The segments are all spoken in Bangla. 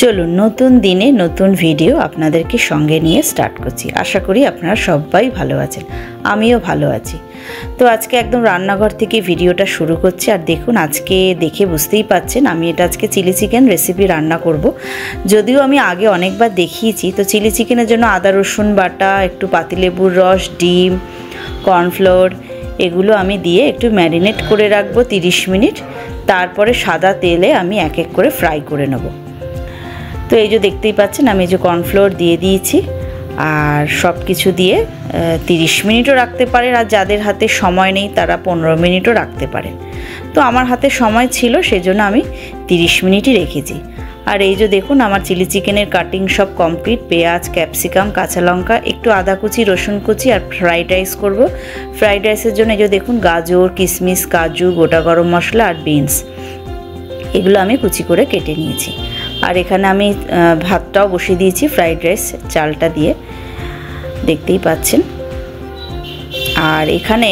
চলুন নতুন দিনে নতুন ভিডিও আপনাদেরকে সঙ্গে নিয়ে স্টার্ট করছি। আশা করি আপনারা সবাই ভালো আছেন, আমিও ভালো আছি। তো আজকে একদম রান্নাঘর থেকে ভিডিওটা শুরু করছি। আর দেখুন, আজকে দেখে বুঝতেই পাচ্ছেন আমি এটা আজকে চিলি চিকেন রেসিপি রান্না করব। যদিও আমি আগে অনেকবার দেখিয়েছি। তো চিলি চিকেনের জন্য আদা রসুন বাটা, একটু পাতিলেবুর রস, ডিম, কর্নফ্লোর এগুলো আমি দিয়ে একটু ম্যারিনেট করে রাখবো 30 মিনিট। তারপরে সাদা তেলে আমি এক এক করে ফ্রাই করে নেব। তো এই যে দেখতেই পাচ্ছেন আমি এই যে কর্নফ্লোর দিয়ে দিয়েছি, আর সব কিছু দিয়ে 30 মিনিটও রাখতে পারেন, আর যাদের হাতে সময় নেই তারা 15 মিনিটও রাখতে পারেন। তো আমার হাতে সময় ছিল, সেজন্য আমি 30 মিনিটই রেখেছি। আর এই যে দেখুন আমার চিলি চিকেনের কাটিং সব কমপ্লিট। পেঁয়াজ, ক্যাপসিকাম, কাঁচা লঙ্কা, একটু আদা কুচি, রসুন কুচি, আর ফ্রাইড রাইস করব। ফ্রাইড রাইসের জন্য এই যে দেখুন গাজর, কিশমিশ, কাজু, গোটা গরম মশলা আর বিনস এগুলো আমি কুচি করে কেটে নিয়েছি। আর এখানে আমি ভাতটাও বসিয়ে দিয়েছি ফ্রাইড রাইস চালটা দিয়ে, দেখতেই পাচ্ছেন। আর এখানে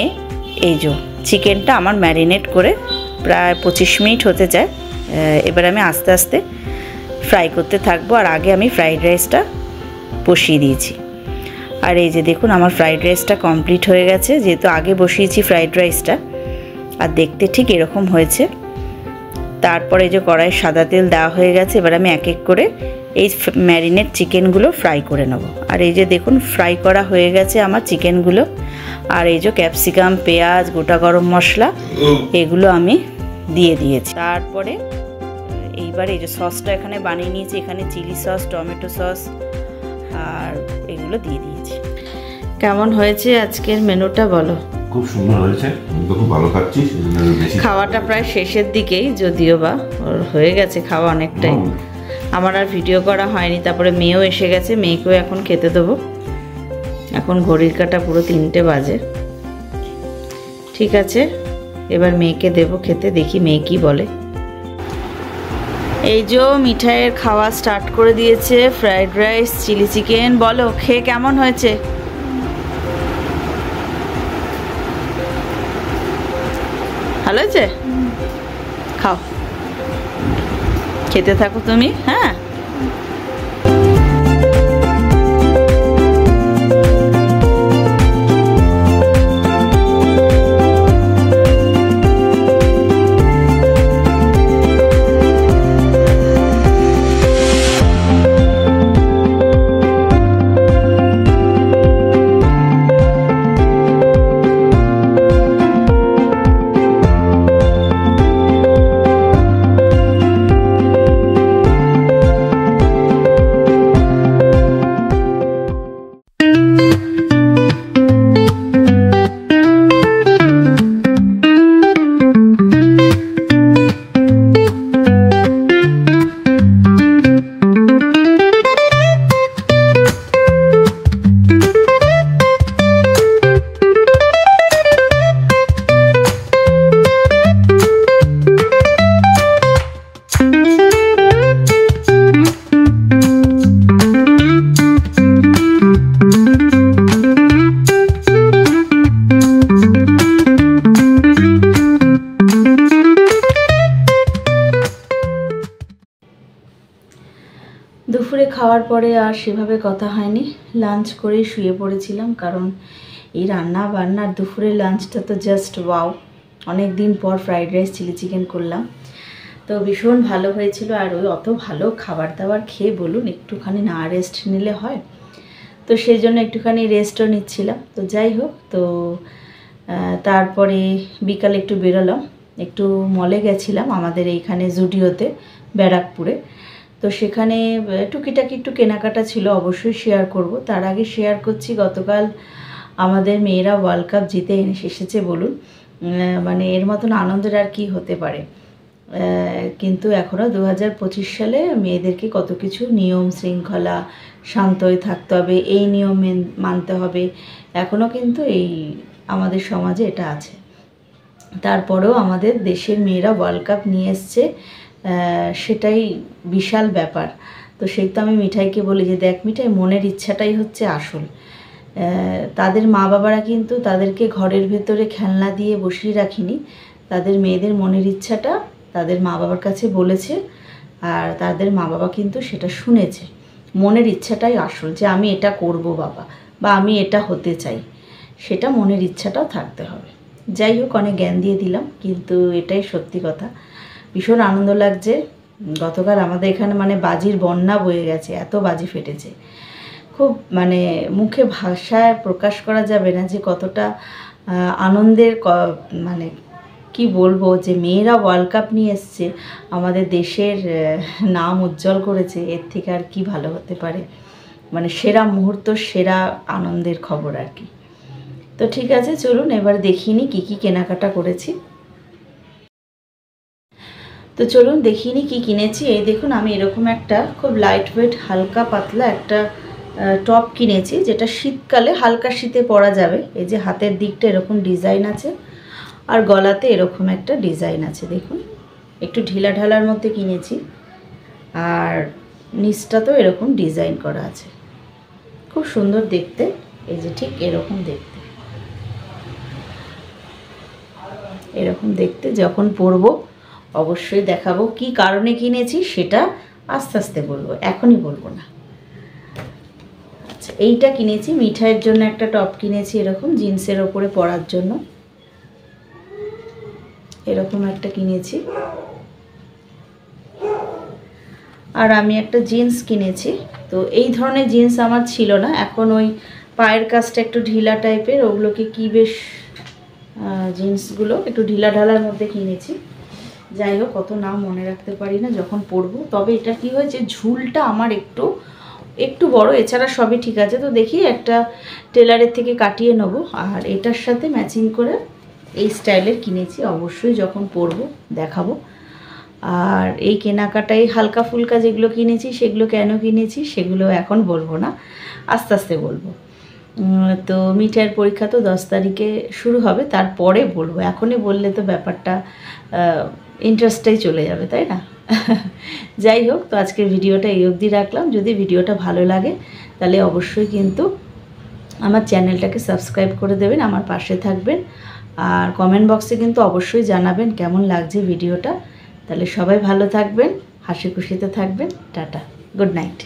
এই যে চিকেনটা আমার ম্যারিনেট করে প্রায় 25 মিনিট হতে যায়। এবার আমি আস্তে আস্তে ফ্রাই করতে থাকবো। আর আগে আমি ফ্রাইড রাইসটা বসিয়ে দিয়েছি। আর এই যে দেখুন আমার ফ্রাইড রাইসটা কমপ্লিট হয়ে গেছে, যেহেতু আগে বসিয়েছি ফ্রাইড রাইসটা। আর দেখতে ঠিক এরকম হয়েছে। তারপরে এই যে কড়াইয়ে সাদা তেল দেওয়া হয়ে গেছে। এবার আমি এক এক করে এই ম্যারিনেট চিকেনগুলো ফ্রাই করে নেব। আর এই যে দেখুন ফ্রাই করা হয়ে গেছে আমার চিকেনগুলো। আর এই যে ক্যাপসিকাম, পেঁয়াজ, গোটা গরম মশলা এগুলো আমি দিয়ে দিয়েছি। তারপরে এইবার এই যে সসটা এখানে বানিয়ে নিয়েছি, এখানে চিলি সস, টমেটো সস আর এগুলো দিয়ে দিয়েছি। কেমন হয়েছে আজকের মেনুটা বলো? খুব সুন্দর হয়েছে, খুব ভালো খাচ্ছি। খাওয়াটা প্রায় শেষের দিকেই, যদিও বা ওর হয়ে গেছে খাওয়া অনেকটাই। আমার আর ভিডিও করা হয়নি। তারপরে মেয়েও এসে গেছে, মেয়েকেও এখন খেতে দেবো। এখন ঘড়ির কাঁটা পুরো 3টে বাজে। ঠিক আছে, এবার মেয়েকে দেবো খেতে, দেখি মেয়ে কি বলে। এই যে মিঠাইয়ের খাওয়া স্টার্ট করে দিয়েছে, ফ্রাইড রাইস, চিলি চিকেন। বলো খেয়ে কেমন হয়েছে? ভালো হয়েছে? খাও, খেতে থাকো তুমি। হ্যাঁ, দুপুরে খাওয়ার পরে আর সেভাবে কথা হয়নি। লাঞ্চ করেই শুয়ে পড়েছিলাম, কারণ এই রান্না বান্নার দুপুরের লাঞ্চটা তো জাস্ট ওয়াও। অনেক দিন পর ফ্রাইড রাইস, চিলি চিকেন করলাম, তো ভীষণ ভালো হয়েছিল। আর ওই অত ভালো খাবার দাবার খেয়ে বলুন একটুখানি না রেস্ট নিলে হয়? তো সেই জন্য একটুখানি রেস্টও নিচ্ছিলাম। তো যাই হোক, তো তারপরে বিকালে একটু বেরোলাম, একটু মলে গেছিলাম আমাদের এইখানে জুডিওতে, ব্যারাকপুরে। তো সেখানে টুকিটাকি একটু কেনাকাটা ছিল, অবশ্যই শেয়ার করব। তার আগে শেয়ার করছি, গতকাল আমাদের মেয়েরা ওয়ার্ল্ড কাপ জিতে এসেছে বলুন। মানে এর মতন আনন্দের আর কি হতে পারে। কিন্তু এখনও 2025 সালে মেয়েদেরকে কত কিছু নিয়ম শৃঙ্খলা, শান্ত হয়ে থাকতে হবে, এই নিয়ম মানতে হবে, এখনও কিন্তু এই আমাদের সমাজে এটা আছে। তারপরেও আমাদের দেশের মেয়েরা ওয়ার্ল্ড কাপ নিয়ে এসছে, সেটাই বিশাল ব্যাপার। তো সেই তো আমি মিঠাইকে বলি যে দেখ মিঠাই, মনের ইচ্ছাটাই হচ্ছে আসল। তাদের মা বাবারা কিন্তু তাদেরকে ঘরের ভেতরে খেলনা দিয়ে বসিয়ে রাখিনি, তাদের মেয়েদের মনের ইচ্ছাটা তাদের মা বাবার কাছে বলেছে। আর তাদের মা বাবা কিন্তু সেটা শুনেছে। মনের ইচ্ছাটাই আসল, যে আমি এটা করব বাবা, বা আমি এটা হতে চাই, সেটা মনের ইচ্ছাটাও থাকতে হবে। যাই হোক, অনেক জ্ঞান দিয়ে দিলাম, কিন্তু এটাই সত্যি কথা। ভীষণ আনন্দ লাগছে। গতকাল আমাদের এখানে মানে বাজির বন্যা বয়ে গেছে, এত বাজি ফেটেছে, খুব মানে মুখে ভাষায় প্রকাশ করা যাবে না যে কতটা আনন্দের মানে কি বলবো, যে মেয়েরা ওয়ার্ল্ড কাপ নিয়ে এসছে, আমাদের দেশের নাম উজ্জ্বল করেছে, এর থেকে আর কি ভালো হতে পারে। মানে সেরা মুহূর্ত, সেরা আনন্দের খবর আর কি। তো ঠিক আছে, চলুন এবার দেখিনি কি কি কেনাকাটা করেছি। তো চলুন দেখিনি কি কিনেছি। এই দেখুন, আমি এরকম একটা খুব লাইট ওয়েট হালকা পাতলা একটা টপ কিনেছি, যেটা শীতকালে হালকা শীতে পরা যাবে। এই যে হাতের দিকটা এরকম ডিজাইন আছে, আর গলাতে এরকম একটা ডিজাইন আছে, দেখুন একটু ঢিলা ঢালার মধ্যে কিনেছি, আর নিচটাতেও এরকম ডিজাইন করা আছে, খুব সুন্দর দেখতে। এই যে ঠিক এরকম দেখতে, এরকম দেখতে যখন পরবো অবশ্যই দেখাবো। কি কারণে কিনেছি সেটা আস্তে আস্তে বলবো, এখনই বলবো না। আচ্ছা, এইটা কিনেছি মিঠাইয়ের জন্য, একটা টপ কিনেছি এরকম জিন্সের ওপরে পরার জন্য, এরকম একটা কিনেছি। আর আমি একটা জিন্স কিনেছি। তো এই ধরনের জিন্স আমার ছিল না, এখন ওই পায়ের কাছটা একটু ঢিলা টাইপের, ওগুলোকে কি বেশ জিন্সগুলো একটু ঢিলা ঢালার মধ্যে কিনেছি। যাই হোক, কত নাম মনে রাখতে পারি না যখন পরবো। তবে এটা কি হয়েছে, ঝুলটা আমার একটু বড়, এছাড়া সবই ঠিক আছে। তো দেখি একটা টেলারের থেকে কাটিয়ে নেবো। আর এটার সাথে ম্যাচিং করে এই স্টাইলের কিনেছি, অবশ্যই যখন পরবো দেখাবো। আর এই কেনাকাটাই হালকা ফুলকা যেগুলো কিনেছি, সেগুলো কেন কিনেছি সেগুলো এখন বলবো না, আস্তে আস্তে বলবো। তো মিঠাইয়ের পরীক্ষা তো 10 তারিখে শুরু হবে, তারপরে বলবো। এখনই বললে তো ব্যাপারটা ইন্টারেস্টটাই চলে যাবে, তাই না? যাই হোক, তো আজকের ভিডিওটা এই অবধি রাখলাম। যদি ভিডিওটা ভালো লাগে তাহলে অবশ্যই কিন্তু আমার চ্যানেলটাকে সাবস্ক্রাইব করে দেবেন, আমার পাশে থাকবেন। আর কমেন্ট বক্সে কিন্তু অবশ্যই জানাবেন কেমন লাগছে ভিডিওটা। তাহলে সবাই ভালো থাকবেন, হাসি খুশিতে থাকবেন। Tata, good night.